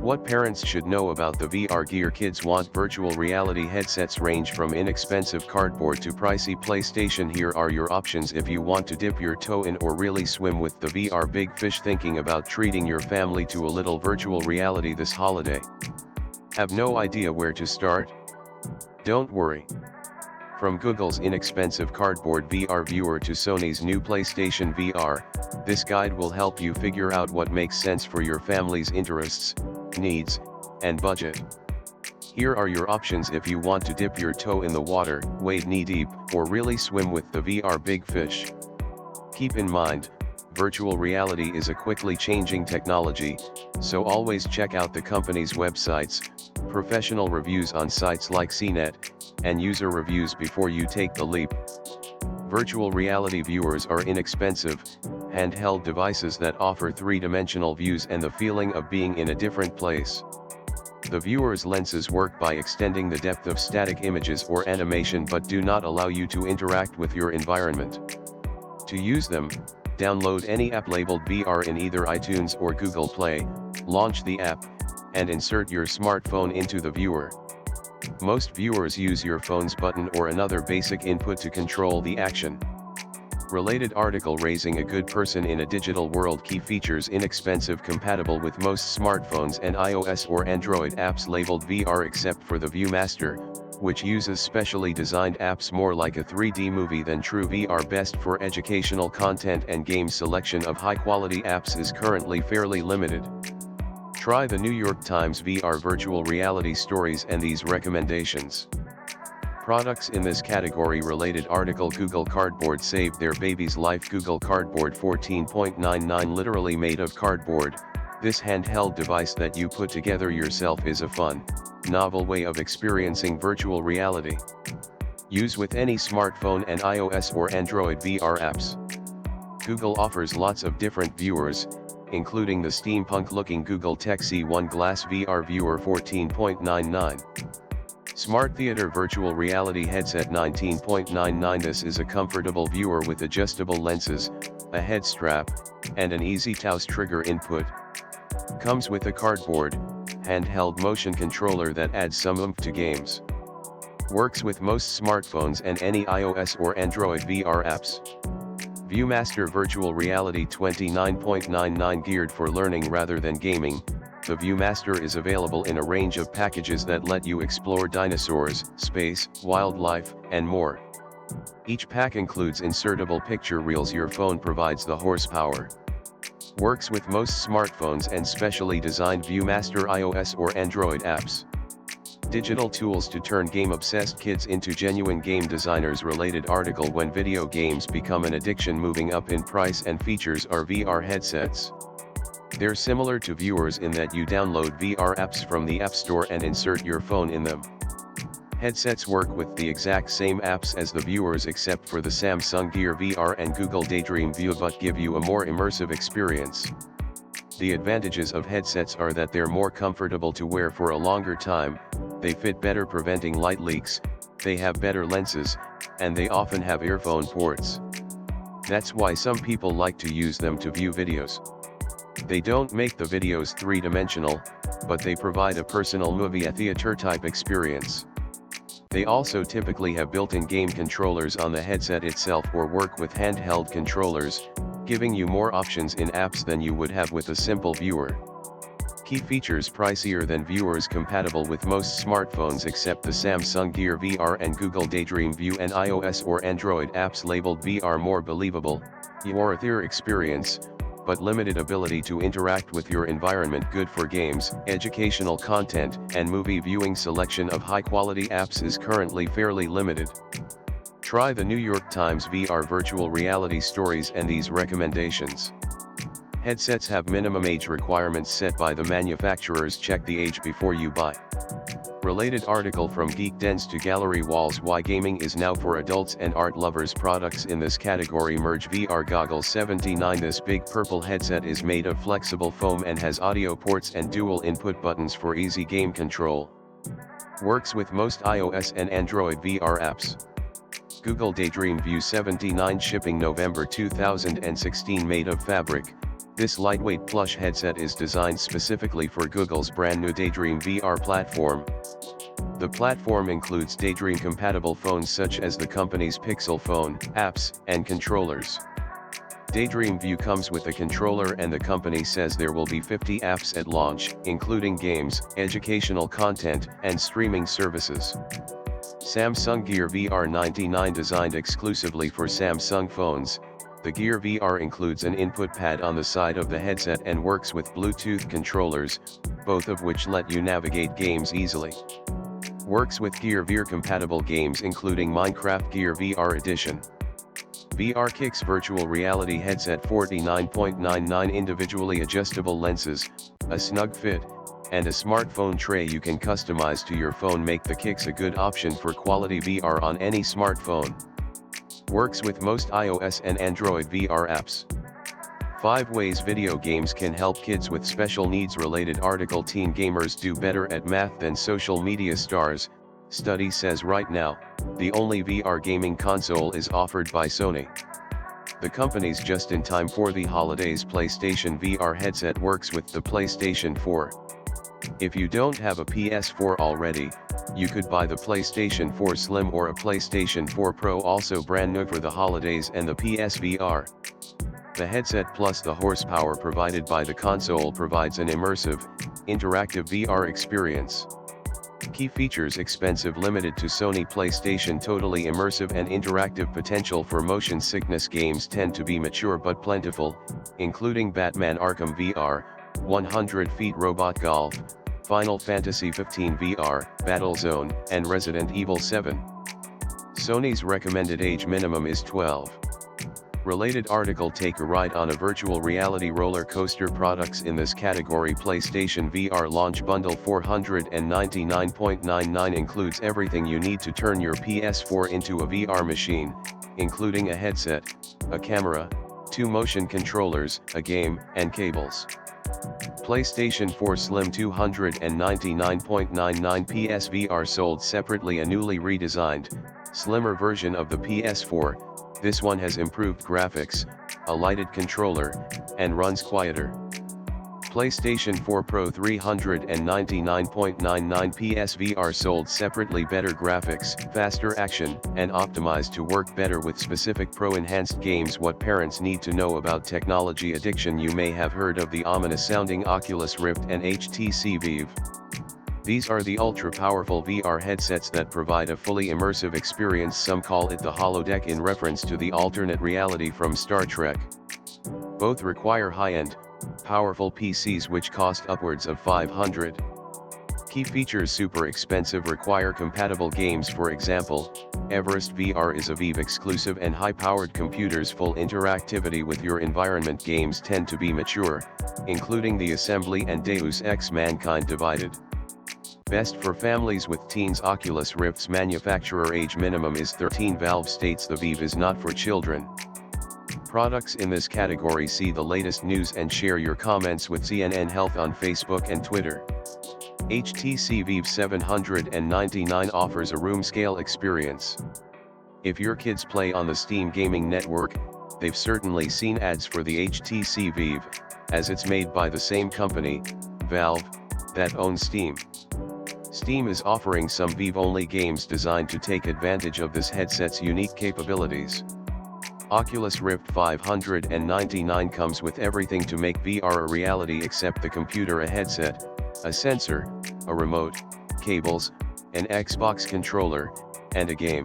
What parents should know about the VR gear kids want. Virtual reality headsets range from inexpensive cardboard to pricey PlayStation. Here are your options if you want to dip your toe in or really swim with the VR big fish. Thinking about treating your family to a little virtual reality this holiday? Have no idea where to start? Don't worry. From Google's inexpensive cardboard VR viewer to Sony's new PlayStation VR, this guide will help you figure out what makes sense for your family's interests, needs, and budget. Here are your options if you want to dip your toe in the water, wade knee-deep, or really swim with the VR big fish. Keep in mind, virtual reality is a quickly changing technology, so always check out the company's websites, professional reviews on sites like CNET, and user reviews before you take the leap. Virtual reality viewers are inexpensive, handheld devices that offer three-dimensional views and the feeling of being in a different place. The viewer's lenses work by extending the depth of static images or animation but do not allow you to interact with your environment. To use them, download any app labeled VR in either iTunes or Google Play, launch the app, and insert your smartphone into the viewer. Most viewers use your phone's button or another basic input to control the action. Related article: Raising a Good Person in a Digital World. Key features: inexpensive, compatible with most smartphones and iOS or Android apps labeled VR except for the ViewMaster, which uses specially designed apps more like a 3D movie than true VR. Best for educational content and game. Selection of high-quality apps is currently fairly limited. Try the New York Times VR virtual reality stories and these recommendations. Products in this category. Related article: Google Cardboard saved their baby's life. Google Cardboard 14.99, literally made of cardboard. This handheld device that you put together yourself is a fun, novel way of experiencing virtual reality. Use with any smartphone and iOS or Android VR apps. Google offers lots of different viewers, including the steampunk-looking Google Tech C1 Glass VR Viewer 14.99. Smart Theater Virtual Reality Headset 19.99. This is a comfortable viewer with adjustable lenses, a head strap, and an easy mouse trigger input. Comes with a cardboard, handheld motion controller that adds some oomph to games. Works with most smartphones and any iOS or Android VR apps. ViewMaster Virtual Reality 29.99. Geared for learning rather than gaming, the ViewMaster is available in a range of packages that let you explore dinosaurs, space, wildlife, and more. Each pack includes insertable picture reels. Your phone provides the horsepower. Works with most smartphones and specially designed ViewMaster iOS or Android apps. Digital tools to turn game-obsessed kids into genuine game designers. Related article: When video games become an addiction. Moving up in price and features are VR headsets. They're similar to viewers in that you download VR apps from the App Store and insert your phone in them. Headsets work with the exact same apps as the viewers except for the Samsung Gear VR and Google Daydream View, but give you a more immersive experience. The advantages of headsets are that they're more comfortable to wear for a longer time, they fit better preventing light leaks, they have better lenses, and they often have earphone ports. That's why some people like to use them to view videos. They don't make the videos three-dimensional, but they provide a personal movie theater type experience. They also typically have built-in game controllers on the headset itself or work with handheld controllers, giving you more options in apps than you would have with a simple viewer. Key features: pricier than viewers, compatible with most smartphones except the Samsung Gear VR and Google Daydream View and iOS or Android apps labeled VR. More believable, your theater experience, but limited ability to interact with your environment. Good for games, educational content, and movie viewing. Selection of high-quality apps is currently fairly limited. Try the New York Times VR virtual reality stories and these recommendations. Headsets have minimum age requirements set by the manufacturers. Check the age before you buy. Related article from Geek Dens to Gallery Walls: Why gaming is now for adults and art lovers. Products in this category: Merge VR Goggles 79. This big purple headset is made of flexible foam and has audio ports and dual input buttons for easy game control. Works with most iOS and Android VR apps. Google Daydream View 79. Shipping November 2016. Made of fabric, This lightweight plush headset is designed specifically for Google's brand new Daydream VR platform. The platform includes Daydream-compatible phones such as the company's Pixel phone, apps, and controllers. Daydream View comes with a controller, and the company says there will be 50 apps at launch, including games, educational content, and streaming services. Samsung Gear VR 99 designed exclusively for Samsung phones. The Gear VR includes an input pad on the side of the headset and works with Bluetooth controllers, both of which let you navigate games easily. Works with Gear VR compatible games including Minecraft Gear VR Edition. VR Kicks virtual reality headset 49.99 individually adjustable lenses, a snug fit, and a smartphone tray you can customize to your phone make the Kicks a good option for quality VR on any smartphone. Works with most iOS and Android VR apps. 5 ways video games can help kids with special needs related article. Teen gamers do better at math than social media stars, study says. Right now, the only VR gaming console is offered by Sony. The company's just in time for the holidays PlayStation VR headset works with the PlayStation 4. If you don't have a PS4 already, you could buy the PlayStation 4 Slim or a PlayStation 4 Pro, also brand new for the holidays, and the PSVR. The headset plus the horsepower provided by the console provides an immersive, interactive VR experience. Key features: expensive, limited to Sony PlayStation, totally immersive and interactive. Potential for motion sickness. Games tend to be mature but plentiful, including Batman Arkham VR, 100 Feet Robot Golf, Final Fantasy 15 VR, Battlezone, and Resident Evil 7. Sony's recommended age minimum is 12. Related article: take a ride on a virtual reality roller coaster. Products in this category. PlayStation VR launch bundle 499.99 includes everything you need to turn your PS4 into a VR machine, including a headset, a camera, 2 motion controllers, a game, and cables. PlayStation 4 Slim 299.99 PSVR sold separately. A newly redesigned, slimmer version of the PS4. This one has improved graphics, a lighted controller, and runs quieter. PlayStation 4 Pro 399.99 PSVR sold separately. Better graphics, faster action, and optimized to work better with specific Pro-enhanced games. What parents need to know about technology addiction. You may have heard of the ominous-sounding Oculus Rift and HTC Vive. These are the ultra-powerful VR headsets that provide a fully immersive experience. Some call it the holodeck in reference to the alternate reality from Star Trek. Both require high-end, powerful PCs which cost upwards of $500. Key features: super expensive, require compatible games. For example, Everest VR is a Vive exclusive and high-powered computers. Full interactivity with your environment. Games tend to be mature, including The Assembly and Deus Ex Mankind Divided. Best for families with teens. Oculus Rift's manufacturer age minimum is 13. Valve states the Vive is not for children. Products in this category. See the latest news and share your comments with CNN Health on Facebook and Twitter. HTC Vive 799 offers a room-scale experience. If your kids play on the Steam gaming network, they've certainly seen ads for the HTC Vive, as it's made by the same company, Valve, that owns Steam. Steam is offering some Vive-only games designed to take advantage of this headset's unique capabilities. Oculus Rift 599 comes with everything to make VR a reality except the computer, a headset, a sensor, a remote, cables, an Xbox controller, and a game.